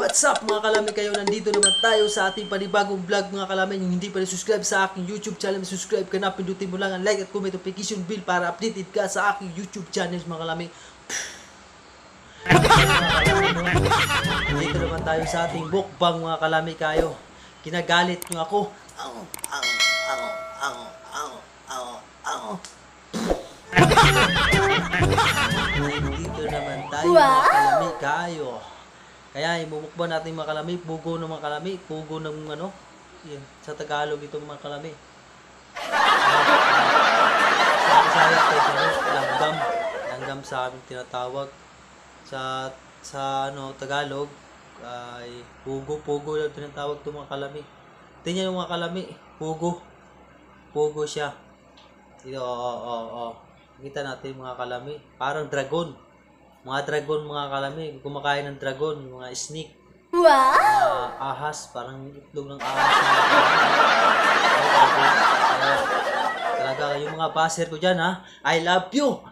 What's up mga kalami kayo? Nandito naman tayo sa ating panibagong vlog mga kalami. Yung hindi pa subscribe sa aking YouTube channel, subscribe ka na, pindutin mo lang ang like at comment notification bell para updated ka sa aking YouTube channel mga kalami. Nandito naman tayo sa ating mukbang mga kalami kayo. Kinagalit nyo ako. Nandito naman tayo mga kalami kayo. Kaya imumukbang natin mga kalami, pugo ng mga kalami, pugo ng ano, yun, sa Tagalog itong mga kalami. Sa Bisaya ito, langgam, langgam sa aming tinatawag. Sa ano, Tagalog, ay pugo lang tinatawag itong mga kalami. Tingnan yung mga kalami, pugo siya. Ito, Kita natin mga kalami, parang dragon. Mga dragon mga kalami, kumakain ng dragon, mga snake. Wow! Ahas, parang itlog ng ahas. Talaga, yung mga baser ko dyan ha, I love you!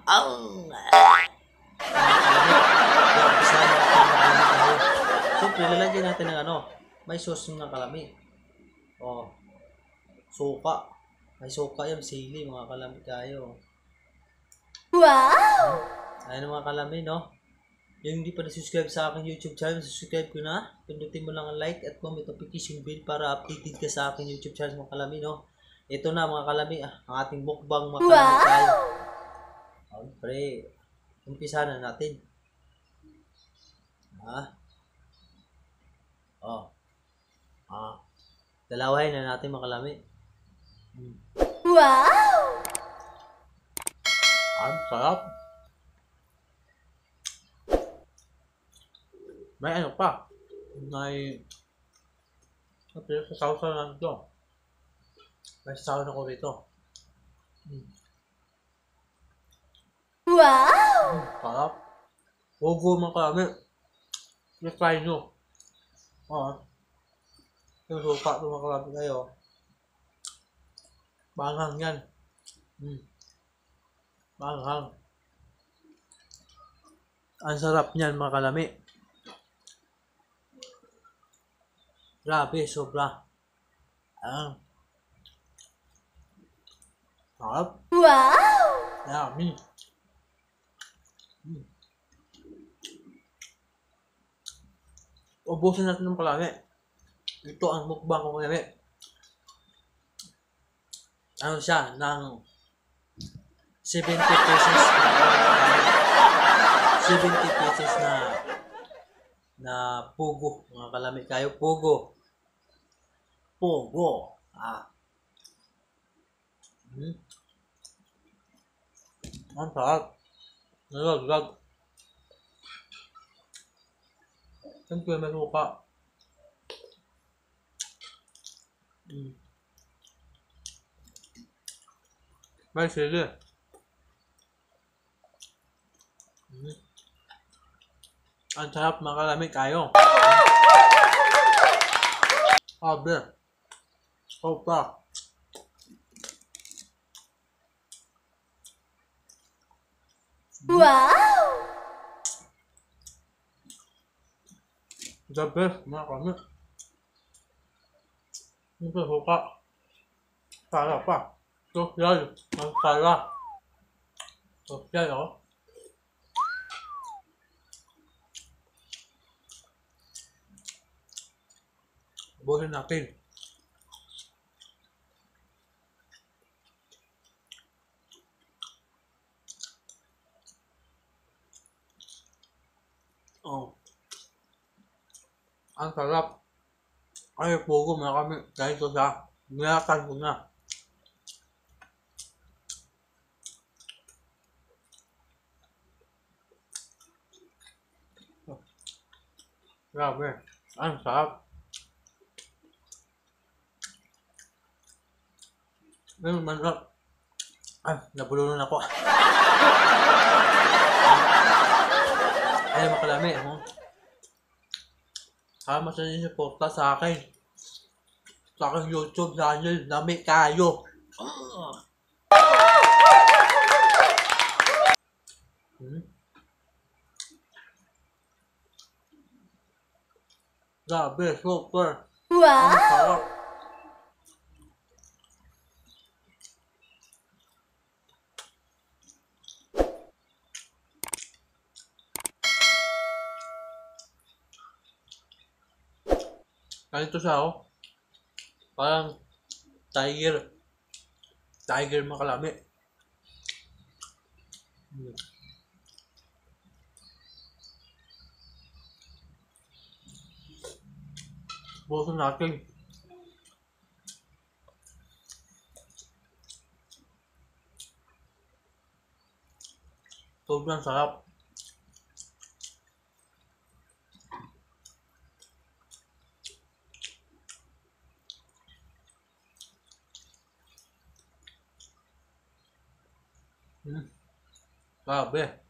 Siyempre, lalagyan natin ng ano, may sauce mga kalami. Suka. May suka yan, sili mga kalami tayo. Wow! Ayun mga kalami, no? Yung hindi pa na-subscribe sa aking YouTube channel, subscribe ko na. Pindutin mo lang ang like at comment notification bell para updated ka sa aking YouTube channel mga kalami, no? Ito na mga kalami, ang ating mukbang mga kalami tayo. Siyempre, umpisa na natin. Dalawahin na natin mga kalami. Wow! Ang sarap. May ano pa? May sa sauce na ito. May sauce na ko rito. Wow! Sarap. Pugo mga kalami. I-try nyo. Yung suka ito mga kalami kayo. Manghang yan. Manghang. Ang sarap niyan mga kalami. Grabe, sobra. Sarap. Wow! Yummy. Ubusin natin ng kalami. Ito ang mukbang ko kalami. Ano siya? Ng 70 pesos. 70 pesos na pugo. Mga kalami kayo, pugo. Ang sarap. Nalaglag. Siyempre may suka. May sili. Ang sarap mga kalami kayo. Abe. Sopa. Wow! The best mga kalami. Ito suka. Sarap pa. Social. Ang sarap. Social ako. Buhin natin. Ang sarap. Ay, pugo mga kami. Dahil ito sa nilatan ko na. Grabe. Ang sarap. Ngayon manap. Nabulunan ako. Ay, makalami. Sama sa inyo suporta sa akin. Sa aking YouTube channel. Lami kayo. Grabe, super. Wow! Ang sarap. Ganito siya, oh. Parang tiger. Tiger makalami. Bukasan natin. Sobrang sarap. Grabe.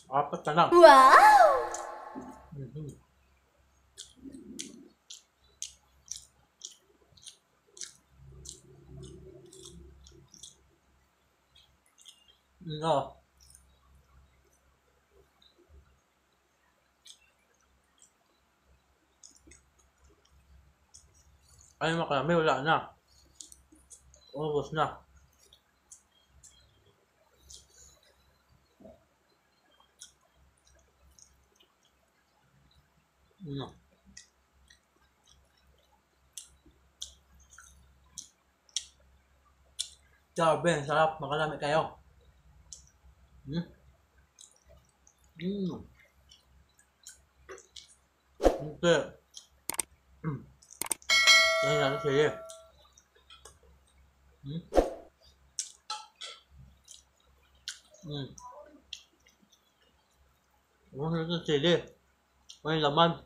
Apat na lang. Wow! No. Ay, makarami, wala na. Ubos na. No. Grabe, sarap. Makalami kayo. Okay. Yan natin sili. Ano natin sili? May laman.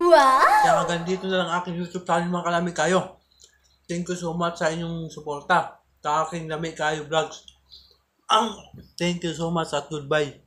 Wow! Kaya hanggang dito na lang aking YouTube channel mga kalami kayo. Thank you so much sa inyong suporta sa aking Lami Kayo Vlogs. Thank you so much at goodbye.